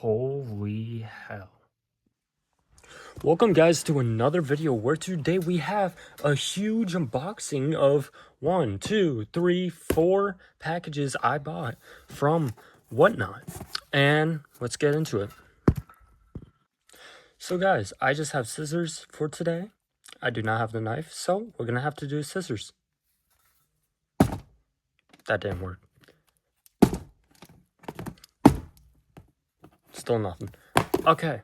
Holy hell. Welcome guys to another video where today we have a huge unboxing of 1, 2, 3, 4 packages I bought from Whatnot. And let's get into it. So guys, I just have scissors for today. I do not have the knife, so we're gonna have to do scissors. That didn't work. Still nothing. Okay.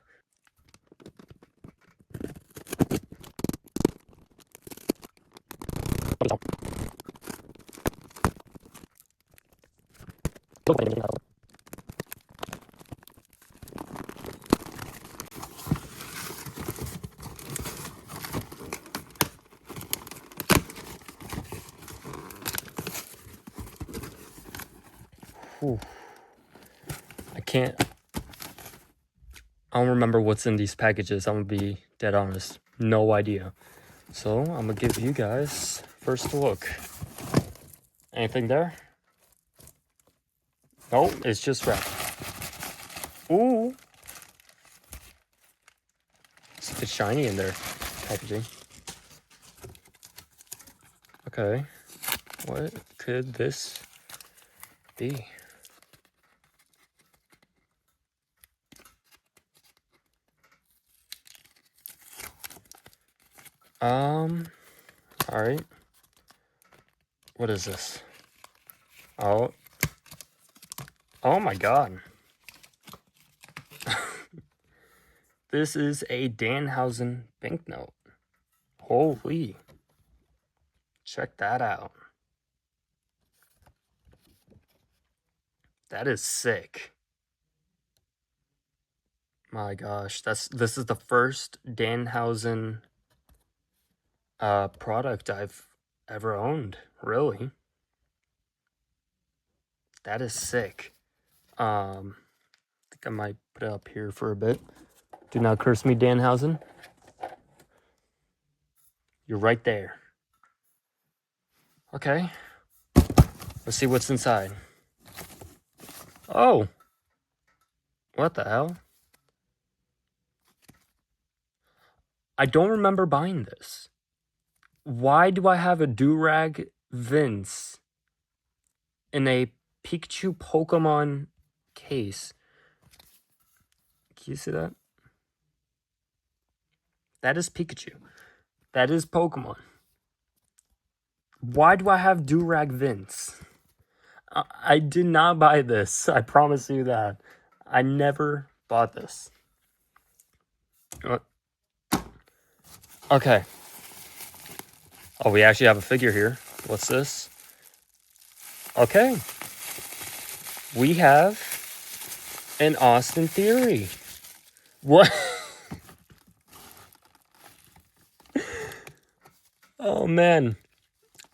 Whew. I don't remember what's in these packages. I'm gonna be dead honest. No idea. So I'm gonna give you guys first look. Anything there? Nope, it's just wrapped. Ooh. It's a bit shiny in there. Packaging. Okay. What could this be? Alright. What is this? Oh my god. This is a Danhausen banknote. Holy. Check that out. That is sick. My gosh, this is the first Danhausen product I've ever owned, really. That is sick. I think I might put it up here for a bit. Do not curse me, Danhausen. You're right there. Okay. Let's see what's inside. Oh. What the hell? I don't remember buying this. Why do I have a Durag Vince in a Pikachu Pokemon case? Can you see that? That is Pikachu. That is Pokemon. Why do I have Durag Vince? I did not buy this. I promise you that. I never bought this. Okay. Oh, we actually have a figure here. What's this? Okay. We have an Austin Theory. What? Oh, man.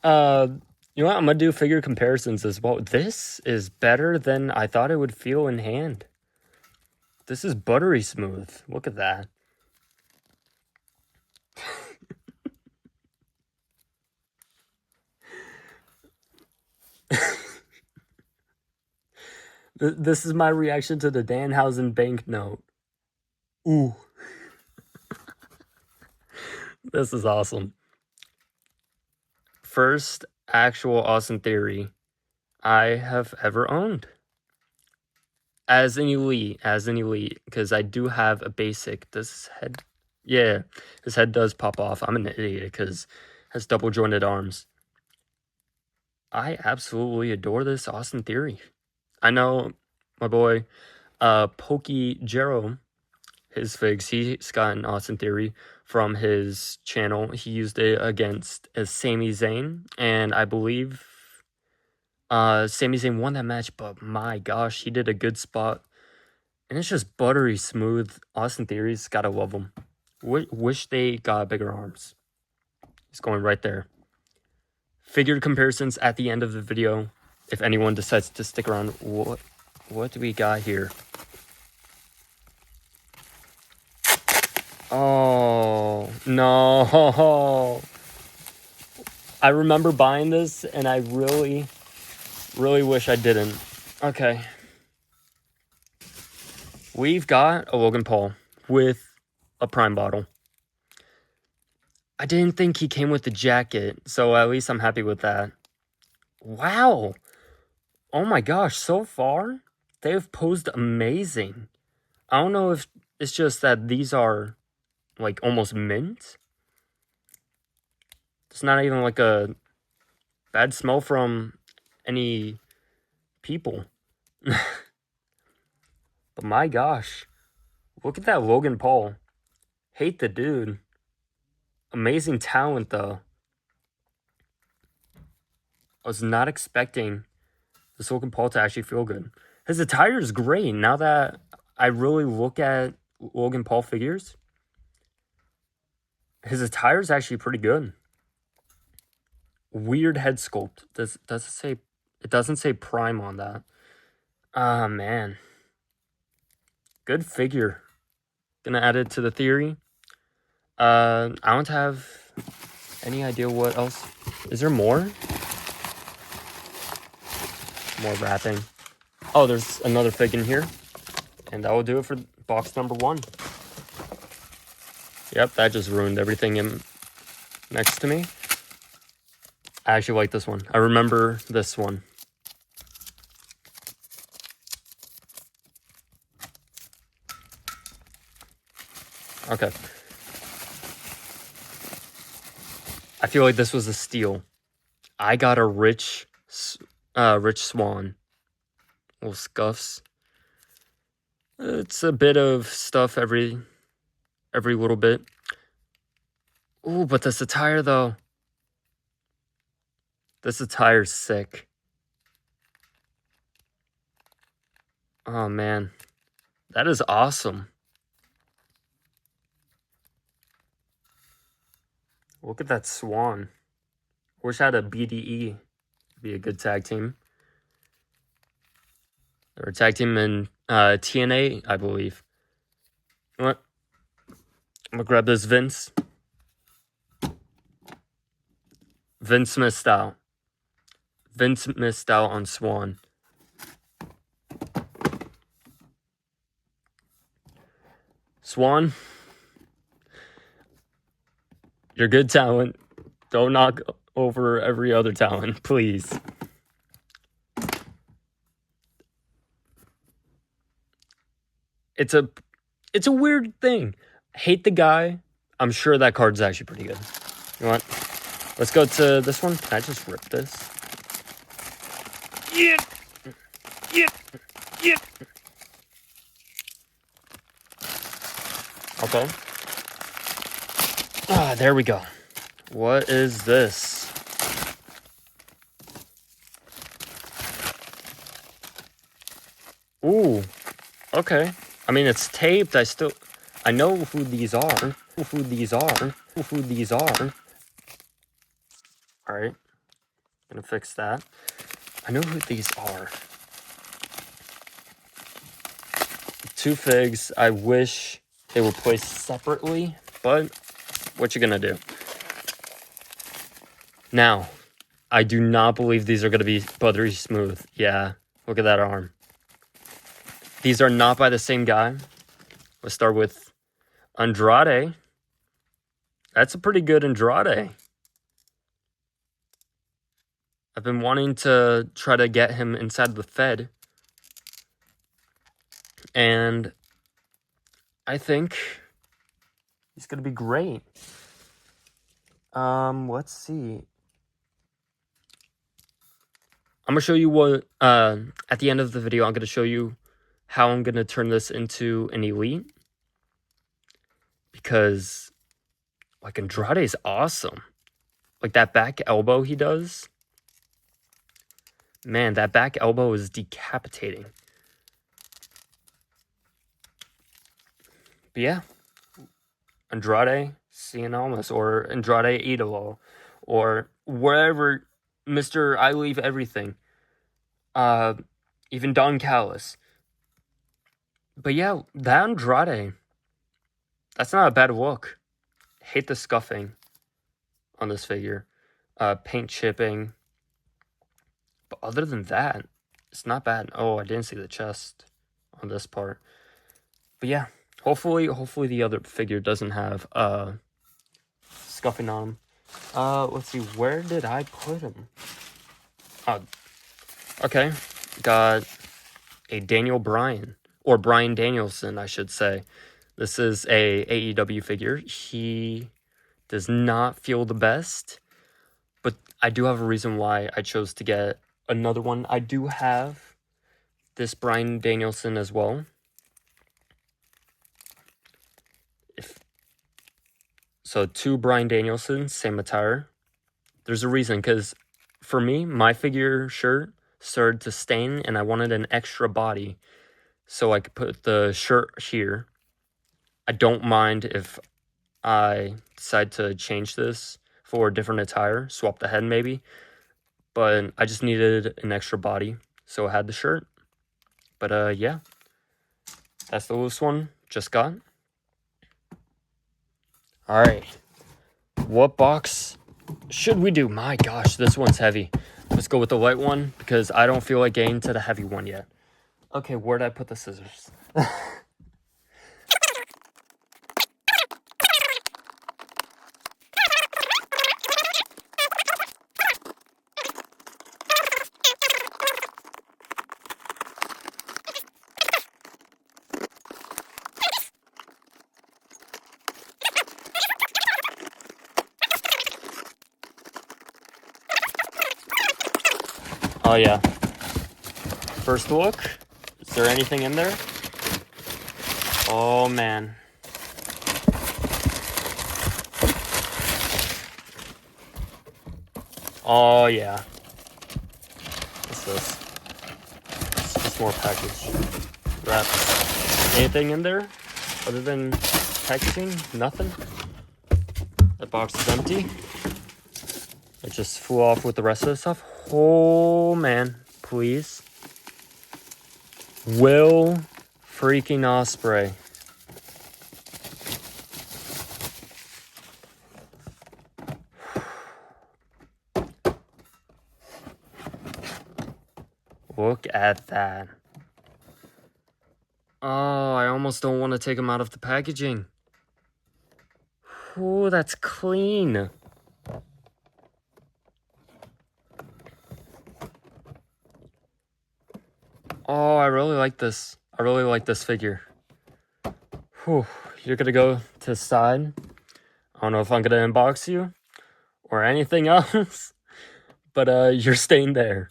You know what? I'm going to do figure comparisons as well. This is better than I thought it would feel in hand. This is buttery smooth. Look at that. This is my reaction to the Danhausen banknote. Ooh. This is awesome. First actual Austin Theory I have ever owned. As an elite, because I do have a basic. This head, yeah, his head does pop off. I'm an idiot because it has double jointed arms. I absolutely adore this Austin Theory. I know my boy, Pokey Jero, his figs, he's got an Austin Theory from his channel. He used it against Sami Zayn, and I believe Sami Zayn won that match, but my gosh, he did a good spot. And it's just buttery smooth. Austin Theory's gotta love him. Wish they got bigger arms. He's going right there. Figured comparisons at the end of the video. If anyone decides to stick around, what do we got here? Oh, no. I remember buying this, and I really wish I didn't. Okay. we've got a Logan Paul with a Prime bottle. I didn't think he came with the jacket, so at least I'm happy with that. Wow. Oh my gosh, so far, they've posed amazing. I don't know if it's just that these are, like, almost mint. It's not even, like, a bad smell from any people. But my gosh, look at that Logan Paul. Hate the dude. Amazing talent, though. I was not expecting this Logan Paul to actually feel good. His attire is great. Now that I really look at Logan Paul figures, his attire is actually pretty good. Weird head sculpt. It doesn't say Prime on that. Ah, man. Good figure. Gonna add it to the theory. I don't have any idea what else. Is there more? More wrapping. Oh, there's another fig in here. And that will do it for box number 1. Yep, that just ruined everything next to me. I actually like this one. I remember this one. Okay. I feel like this was a steal. I got a Rich Swann. Little scuffs. It's a bit of stuff every little bit. Ooh, but this attire though. This attire's sick. Oh man. That is awesome. Look at that Swan. Wish I had a BDE. Be a good tag team. Or a tag team in TNA, I believe. You know what? I'm gonna grab this Vince. Vince Smith style. Vince Smith style on Swan. Swan, you're good talent. Don't knock over every other talent, please. It's a weird thing. Hate the guy. I'm sure that card's actually pretty good. You know what? Let's go to this one. Can I just rip this? Yeah. Yeah. Yeah. Okay. Ah, there we go. What is this? Ooh. Okay. I mean, it's taped. I know who these are. Who these are. Who these are. Alright. Gonna fix that. I know who these are. 2 figs. I wish they were placed separately, but what you gonna do? Now, I do not believe these are gonna be buttery smooth. Yeah, look at that arm. These are not by the same guy. Let's start with Andrade. That's a pretty good Andrade. I've been wanting to try to get him inside the Fed. And I think he's going to be great. Let's see. I'm going to show you what, at the end of the video, I'm going to show you how I'm going to turn this into an elite. Because, like, Andrade is awesome. Like, that back elbow he does. Man, that back elbow is decapitating. But yeah, Andrade Cien Almas or Andrade Idolo or wherever Mr. I Leave Everything. Even Don Callis. But yeah, that Andrade, that's not a bad look. Hate the scuffing on this figure. Paint chipping. But other than that, it's not bad. Oh, I didn't see the chest on this part. But yeah, hopefully the other figure doesn't have scuffing on him. Let's see, where did I put him? Okay, got a Daniel Bryan, or Bryan Danielson, I should say. This is a AEW figure. He does not feel the best, but I do have a reason why I chose to get another one. I do have this Bryan Danielson as well. So 2 Bryan Danielsons, same attire. There's a reason, because for me, my figure shirt started to stain, and I wanted an extra body so I could put the shirt here. I don't mind if I decide to change this for a different attire, swap the head maybe, but I just needed an extra body, so I had the shirt. But yeah, that's the loose one just got. All right, what box should we do? My gosh, this one's heavy. Let's go with the light one, because I don't feel like getting to the heavy one yet. Okay, where did I put the scissors? Oh yeah. First look. Is there anything in there? Oh man. Oh yeah. What's this? It's just more package wraps. Anything in there other than packaging? Nothing? That box is empty. It just flew off with the rest of the stuff. Oh man, please. Will freaking Ospreay. Look at that. Oh, I almost don't want to take him out of the packaging. Oh, that's clean. Oh, I really like this. I really like this figure. Whew, you're gonna go to the side. I don't know if I'm gonna unbox you or anything else, but you're staying there.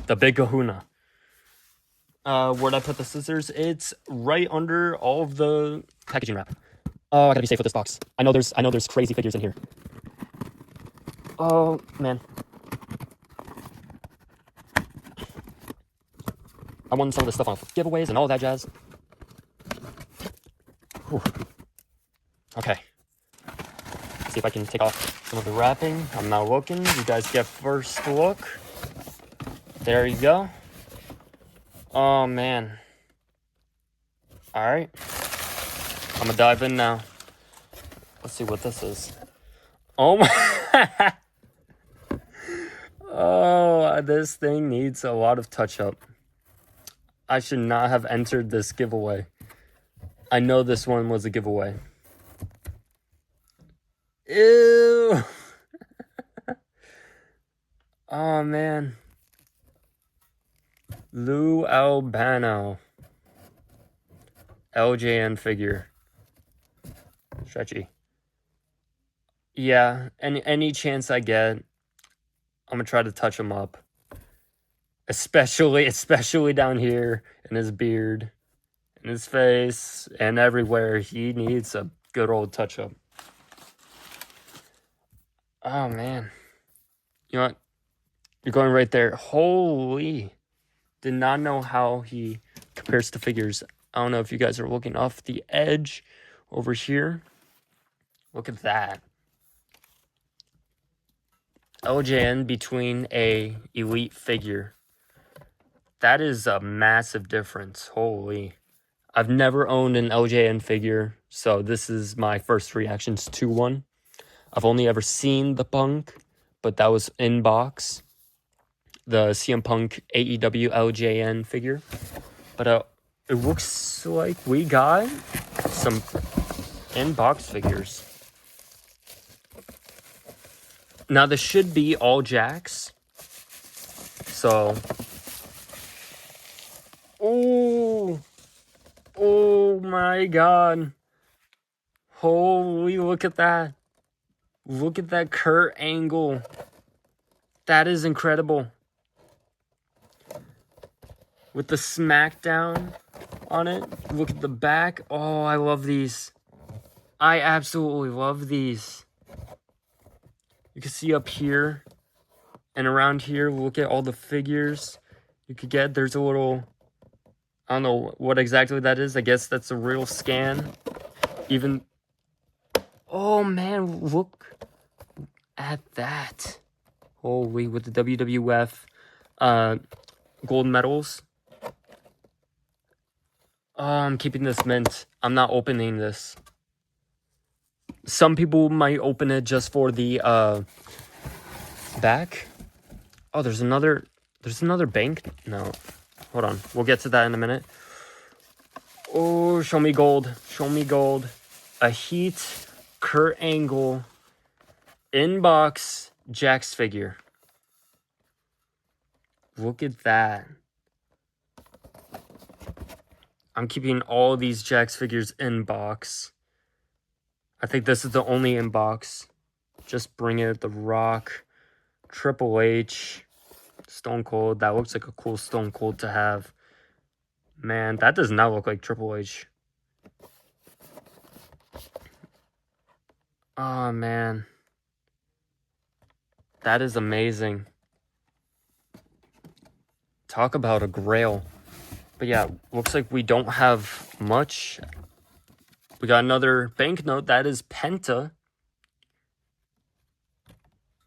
The big kahuna. Where'd I put the scissors? It's right under all of the packaging wrap. Oh, I gotta be safe with this box. I know there's crazy figures in here. Oh man. I won some of this stuff on giveaways and all that jazz. Whew. Okay. See if I can take off some of the wrapping. I'm not looking. You guys get first look. There you go. Oh man. Alright. I'm gonna dive in now. Let's see what this is. Oh my. Oh, this thing needs a lot of touch up. I should not have entered this giveaway. I know this one was a giveaway. Ew. Oh man. Lou Albano. LJN figure. Stretchy. Yeah, any chance I get, I'm gonna try to touch him up. Especially down here in his beard, in his face, and everywhere. He needs a good old touch up. Oh man. You know what? You're going right there. Holy. Did not know how he compares to figures. I don't know if you guys are looking off the edge over here. Look at that. LJN between a elite figure. That is a massive difference. Holy. I've never owned an LJN figure, so this is my first reactions to one. I've only ever seen the Punk, but that was in box. The CM Punk AEW LJN figure. But it looks looks like we got some in-box figures. Now, this should be all Jakks. So... Oh my god. Holy, look at that. Look at that Kurt Angle. That is incredible. With the SmackDown on it. Look at the back. Oh, I love these. I absolutely love these. You can see up here and around here, look at all the figures you could get. There's a little, I don't know what exactly that is. I guess that's a real scan. Even, oh man, look at that. Holy, with the WWF gold medals. Oh, I'm keeping this mint. I'm not opening this. Some people might open it just for the back. Oh, there's another bank. No, hold on. We'll get to that in a minute. Oh, show me gold. Show me gold. A Heat Kurt Angle in-box Jakks figure. Look at that. I'm keeping all these Jakks figures in box. I think this is the only in box. Just Bring It, The Rock, Triple H, Stone Cold. That looks like a cool Stone Cold to have. Man, that does not look like Triple H. Oh, man. That is amazing. Talk about a grail. But yeah, looks like we don't have much. We got another banknote. That is Penta.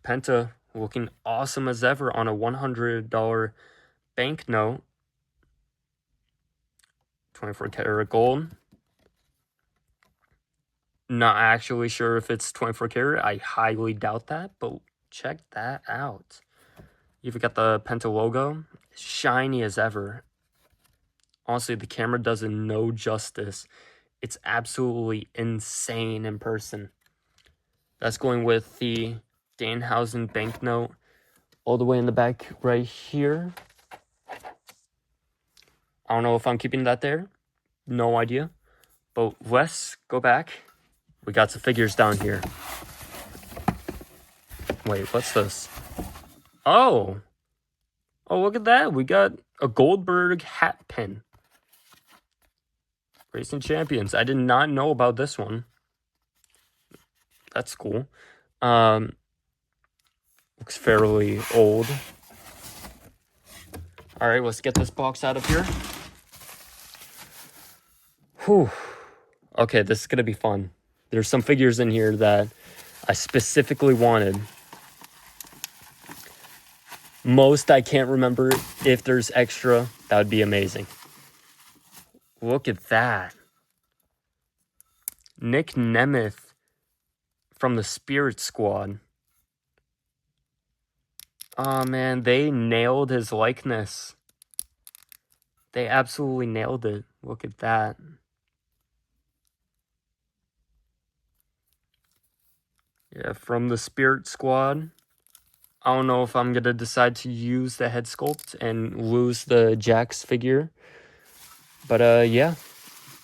Penta looking awesome as ever on a $100 banknote. 24 karat gold. Not actually sure if it's 24 karat. I highly doubt that, but check that out. You've got the Penta logo. Shiny as ever. Honestly, the camera does it no justice. It's absolutely insane in person. That's going with the Danhausen banknote all the way in the back right here. I don't know if I'm keeping that there. No idea. But let's go back. We got some figures down here. Wait, what's this? Oh, look at that. We got a Goldberg hat pin. Racing Champions. I did not know about this one. That's cool. Looks fairly old. All right, let's get this box out of here. Whew. Okay, this is going to be fun. There's some figures in here that I specifically wanted. Most I can't remember. If there's extra, that would be amazing. Look at that. Nick Nemeth from the Spirit Squad. Oh man, they nailed his likeness. They absolutely nailed it. Look at that. Yeah, from the Spirit Squad. I don't know if I'm going to decide to use the head sculpt and lose the Jakks figure. But yeah,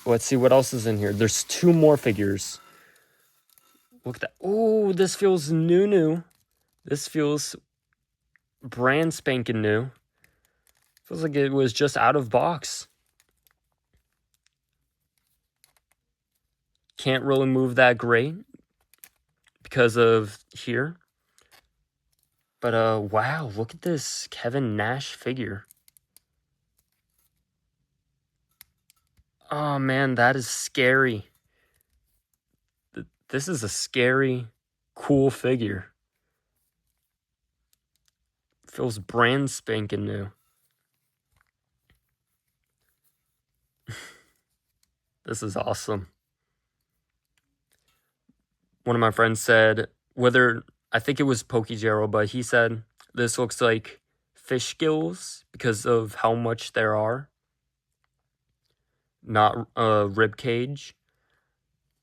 let's see what else is in here. There's 2 more figures. Look at that. Oh, this feels new. This feels brand spanking new. Feels like it was just out of box. Can't really move that great because of here. But wow, look at this Kevin Nash figure. Oh man, that is scary. This is a scary, cool figure. Feels brand spanking new. This is awesome. One of my friends said, I think it was Pokejero, but he said this looks like fish gills because of how much there are. not a rib cage.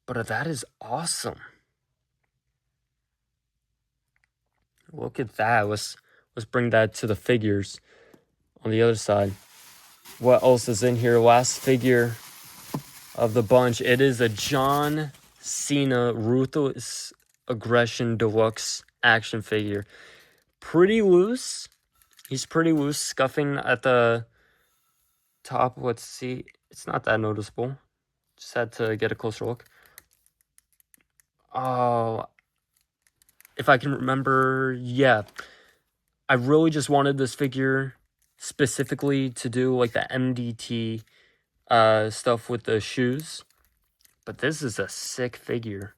But that is awesome. Look at that. Let's bring that to the figures on the other side. What else is in here? Last figure of the bunch. It is a John Cena Ruthless Aggression Deluxe action figure. Pretty loose. He's pretty loose, scuffing at the top. Let's see. It's not that noticeable. Just had to get a closer look. Oh, if I can remember, yeah. I really just wanted this figure specifically to do like the MDT stuff with the shoes. But this is a sick figure.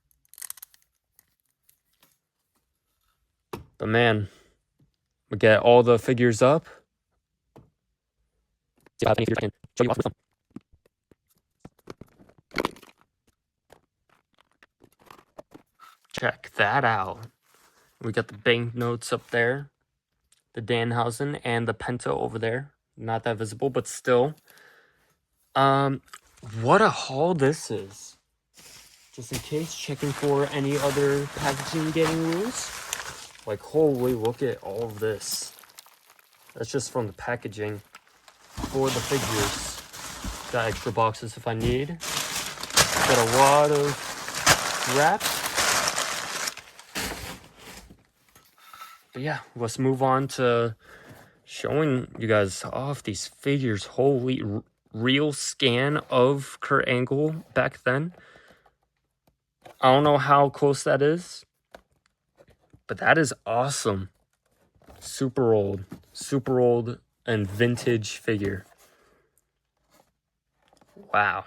But man, we get all the figures up. See if I have any figures I can show you off with them. Check that out. We got the banknotes up there, the Danhausen, and the Penta over there. Not that visible, but still. What a haul this is. Just in case, checking for any other packaging getting loose. Like, holy, look at all of this. That's just from the packaging for the figures. Got extra boxes if I need. Got a lot of wraps. But yeah, let's move on to showing you guys off these figures. Holy, real scan of Kurt Angle back then. I don't know how close that is, but that is awesome. Super old and vintage figure. Wow.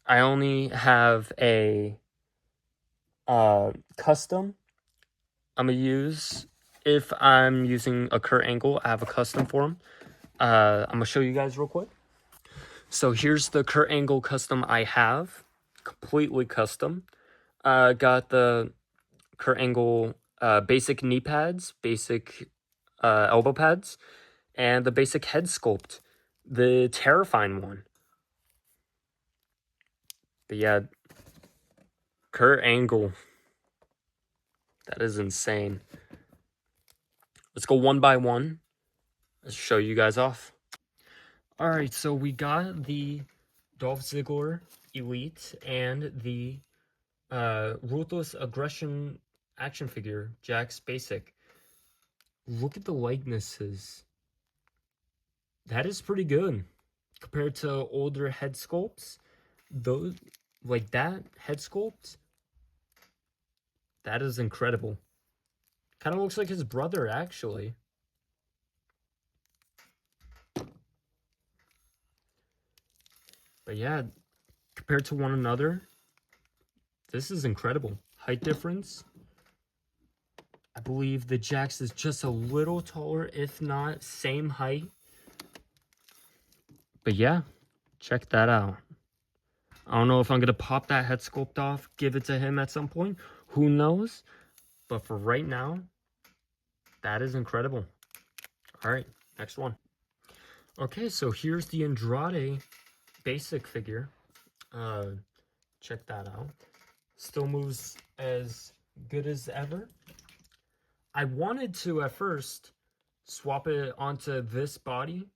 I only have a custom I'm gonna use. If I'm using a Kurt Angle, I have a custom for him. I'm gonna show you guys real quick. So here's the Kurt Angle custom I have, completely custom. Got the Kurt Angle basic knee pads, basic elbow pads, and the basic head sculpt, the terrifying one. But yeah, Kurt Angle, that is insane. Let's go one by one. Let's show you guys off. All right, so we got the Dolph Ziggler Elite and the Ruthless Aggression action figure, Jakks Basic. Look at the likenesses. That is pretty good compared to older head sculpts. Those, like that head sculpt, that is incredible. Kind of looks like his brother, actually. But yeah, compared to one another, this is incredible. Height difference. I believe the Jakks is just a little taller, if not same height. But yeah, check that out. I don't know if I'm going to pop that head sculpt off, give it to him at some point. Who knows? But for right now, that is incredible. All right, next one. Okay, so here's the Andrade basic figure. Check that out. Still moves as good as ever. I wanted to, at first, swap it onto this body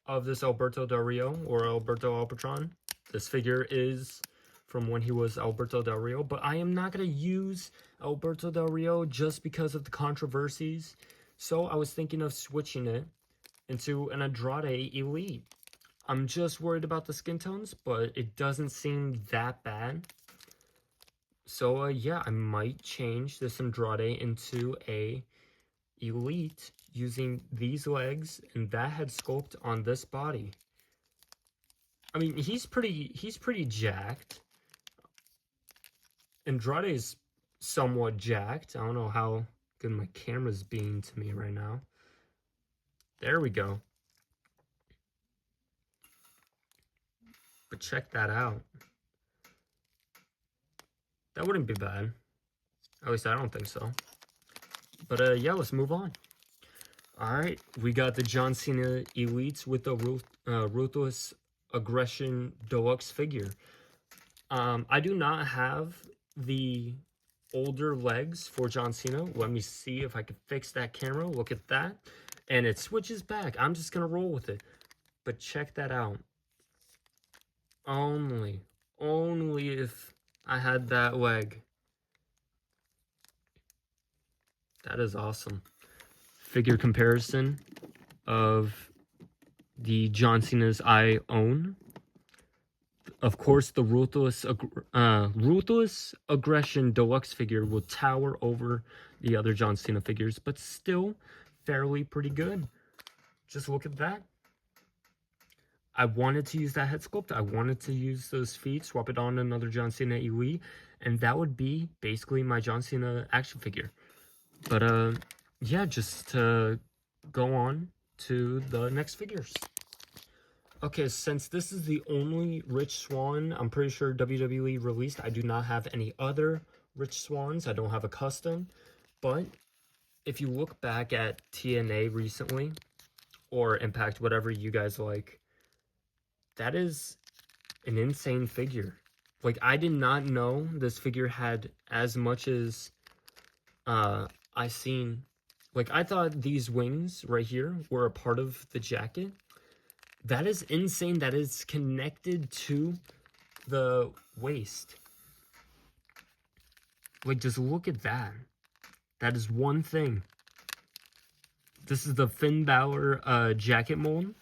of this Alberto Del Rio, or Alberto Alpatron. This figure is from when he was Alberto Del Rio, but I am not going to use Alberto Del Rio just because of the controversies. So I was thinking of switching it into an Andrade Elite. I'm just worried about the skin tones, but it doesn't seem that bad. So yeah, I might change this Andrade into a Elite using these legs and that head sculpt on this body. I mean, he's pretty jacked. Andrade's somewhat jacked. I don't know how good my camera's being to me right now. There we go. But check that out. That wouldn't be bad. At least I don't think so. But yeah, let's move on. Alright, we got the John Cena Elites with the Ruthless Aggression Deluxe figure. I do not have the older legs for John Cena. Let me see if I can fix that camera. Look at that. And it switches back. I'm just going to roll with it. But check that out. Only if I had that leg. That is awesome. Figure comparison of the John Cena's I own. Of course, the Ruthless Aggression Deluxe figure will tower over the other John Cena figures, but still fairly pretty good. Just look at that. I wanted to use that head sculpt. I wanted to use those feet, swap it on another John Cena Elite, and that would be basically my John Cena action figure. But yeah, just to go on to the next figures. Okay, since this is the only Rich Swann I'm pretty sure WWE released, I do not have any other Rich Swanns. I don't have a custom. But if you look back at TNA recently, or Impact, whatever you guys like, that is an insane figure. Like, I did not know this figure had as much as I seen. Like, I thought these wings right here were a part of the jacket. That is insane. That is connected to the waist. Like, just look at that. That is one thing. This is the Finn Balor jacket mold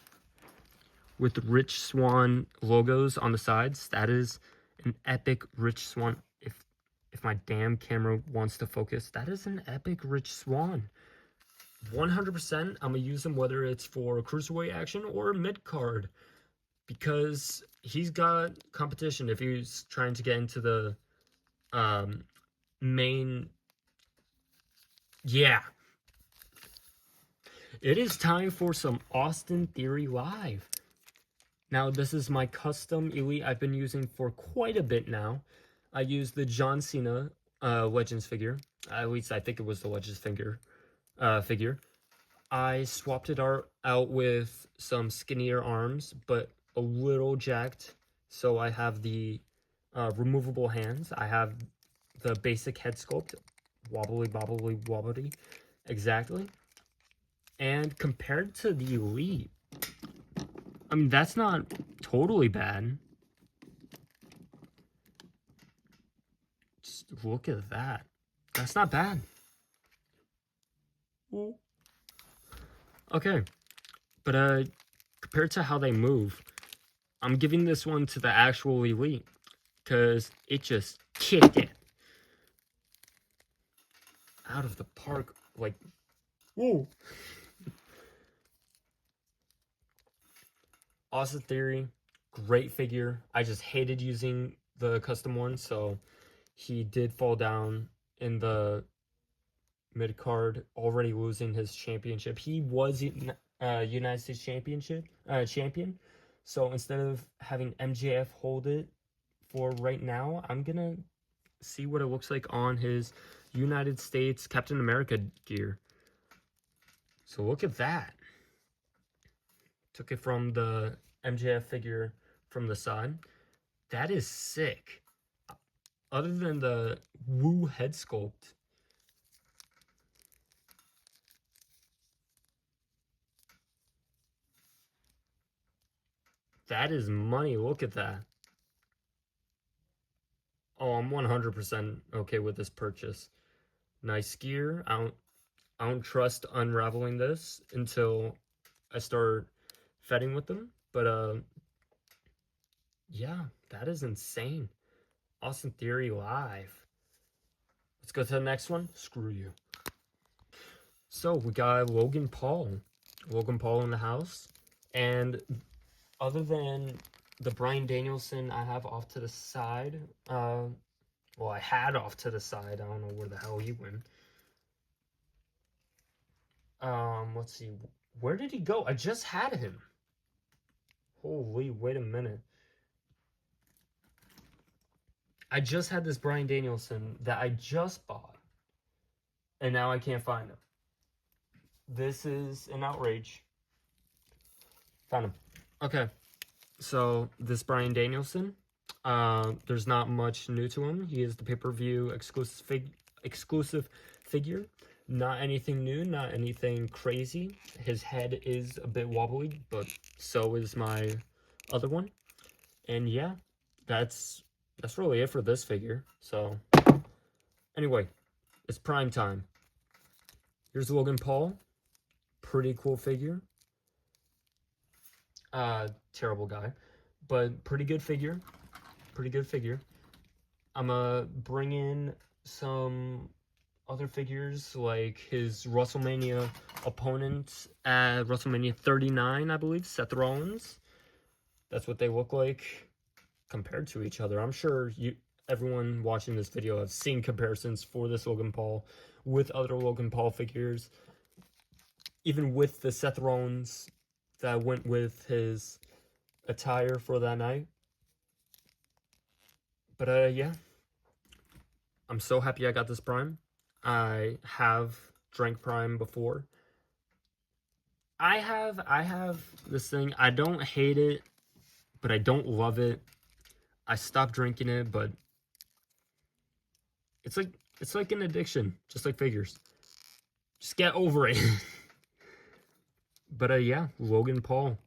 with Rich Swann logos on the sides. That is an epic Rich Swann. If my damn camera wants to focus, that is an epic Rich Swann. 100%, I'm going to use him whether it's for cruiserweight action or mid-card, because he's got competition if he's trying to get into the main. Yeah. It is time for some Austin Theory Live. Now, this is my custom Elite I've been using for quite a bit now. I used the John Cena Legends figure. At least I think it was the Legends figure. I swapped it out with some skinnier arms, but a little jacked. So I have the removable hands. I have the basic head sculpt. Wobbly, bobbly, wobbly. Exactly. And compared to the Elite, I mean, that's not totally bad. Just look at that. That's not bad. Ooh. Okay. But compared to how they move, I'm giving this one to the actual Elite, because it just kicked it out of the park. Like, whoa. Austin Theory, great figure. I just hated using the custom one, so he did fall down in the mid card, already losing his championship. He was United States champion. So instead of having MJF hold it for right now, I'm gonna see what it looks like on his United States Captain America gear. So look at that. Took it from the MJF figure from the side. That is sick. Other than the Woo head sculpt, that is money. Look at that. Oh, I'm 100% okay with this purchase. Nice gear. I don't trust unraveling this until I start fetting with them. But yeah, that is insane. Austin Theory Live. Let's go to the next one. Screw you. So we got Logan Paul. Logan Paul in the house. And other than the Bryan Danielson I have off to the side, well, I had off to the side. I don't know where the hell he went. Let's see. Where did he go? I just had him. Holy, wait a minute. I just had this Bryan Danielson that I just bought. And now I can't find him. This is an outrage. Found him. Okay, so this Bryan Danielson. There's not much new to him. He is the pay-per-view exclusive figure. Not anything new, not anything crazy. His head is a bit wobbly, but so is my other one. And yeah, that's really it for this figure. So anyway, it's prime time. Here's Logan Paul. Pretty cool figure. Terrible guy, but pretty good figure. Pretty good figure. I'm gonna bring in some other figures like his WrestleMania opponent at WrestleMania 39, I believe, Seth Rollins. That's what they look like compared to each other. I'm sure everyone watching this video have seen comparisons for this Logan Paul with other Logan Paul figures, even with the Seth Rollins that went with his attire for that night. But yeah, I'm so happy I got this Prime. I have drank Prime before. I have this thing. I don't hate it, but I don't love it. I stopped drinking it, but it's like an addiction, just like figures. Just get over it. But yeah, Logan Paul.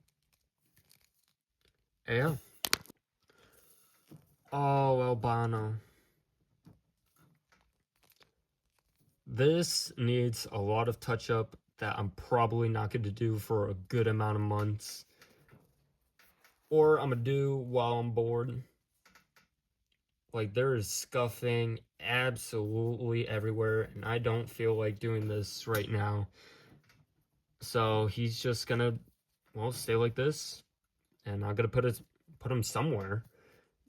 Yeah. Oh, Albano. This needs a lot of touch up that I'm probably not going to do for a good amount of months. Or I'm going to do while I'm bored. Like, there is scuffing absolutely everywhere, and I don't feel like doing this right now. So he's just going to, well, stay like this. And I'm going to put him somewhere.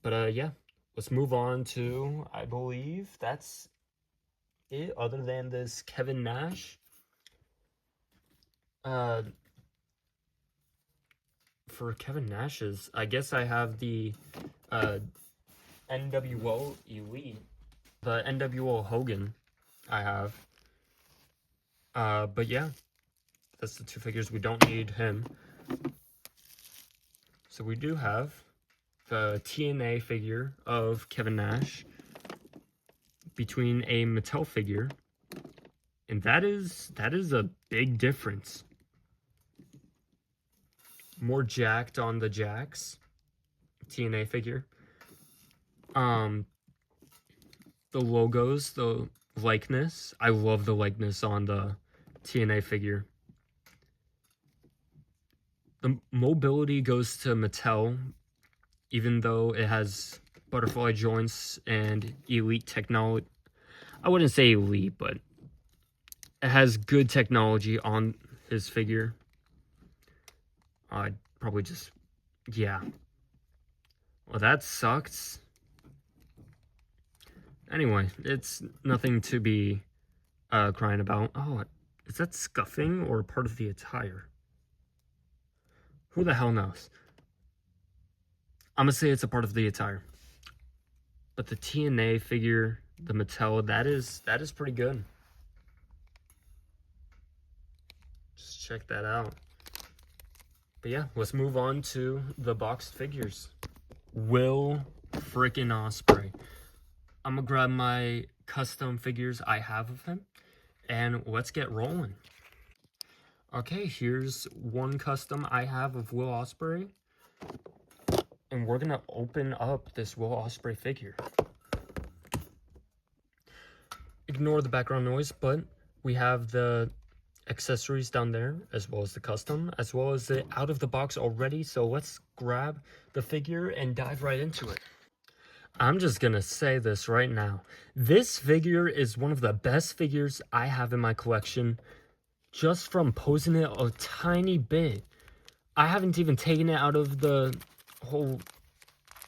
But yeah, let's move on to, I believe that's it, other than this Kevin Nash. For Kevin Nash's, I guess I have the NWO Elite, the NWO Hogan I have. But yeah, that's the two figures. We don't need him. So we do have the TNA figure of Kevin Nash between a Mattel figure, and that is a big difference. More jacked on the jacks. TNA figure. The logos, the likeness. I love the likeness on the TNA figure. The mobility goes to Mattel, even though it has butterfly joints and elite technology. I wouldn't say elite, but it has good technology on his figure. I'd probably just, yeah. Well, that sucks. Anyway, it's nothing to be crying about. Oh, is that scuffing or part of the attire? Who the hell knows? I'm gonna say it's a part of the attire. But the TNA figure, the Mattel, that is pretty good. Just check that out. But yeah, let's move on to the boxed figures. Will freaking Ospreay. I'm gonna grab my custom figures I have of him, and let's get rolling. Okay, here's one custom I have of Will Ospreay, and we're gonna open up this Will Ospreay figure. Ignore the background noise, but we have the accessories down there, as well as the custom, as well as the out of the box already. So let's grab the figure and dive right into it. I'm just gonna say this right now. This figure is one of the best figures I have in my collection, just from posing it a tiny bit. I haven't even taken it out of the whole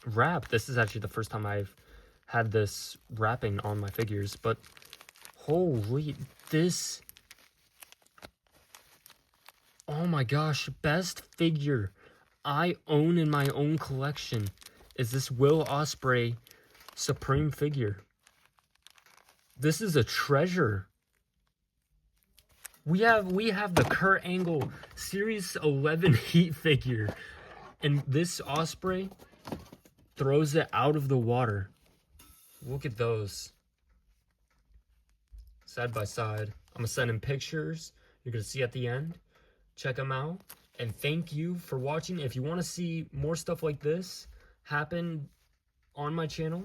wrap. This is actually the first time I've had this wrapping on my figures, but holy, this, oh my gosh, best figure I own in my own collection is this Will Ospreay Supreme figure. This is a treasure. We have the Kurt Angle Series 11 Heat figure, and this Osprey throws it out of the water. Look at those. Side by side. I'm gonna send in pictures. You're gonna see at the end. Check them out. And thank you for watching. If you want to see more stuff like this happen on my channel,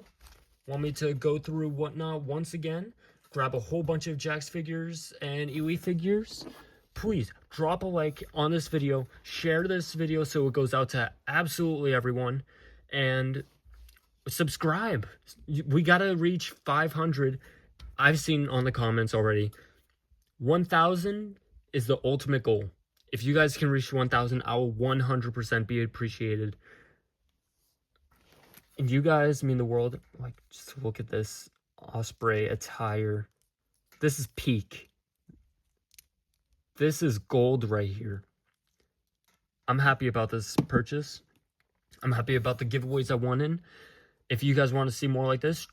want me to go through whatnot once again, grab a whole bunch of Jakks figures and Elite figures, please drop a like on this video, share this video so it goes out to absolutely everyone, and subscribe. We gotta reach 500. I've seen on the comments already. 1,000 is the ultimate goal. If you guys can reach 1,000, I will 100% be appreciated. And you guys mean the world. Like, just look at this Osprey attire. This is peak. This is gold right here. I'm happy about this purchase. I'm happy about the giveaways I won in. If you guys want to see more like this,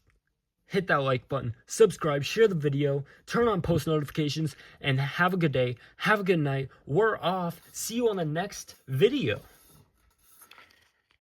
hit that like button, subscribe, share the video, turn on post notifications, and have a good day. Have a good night. We're off. See you on the next video.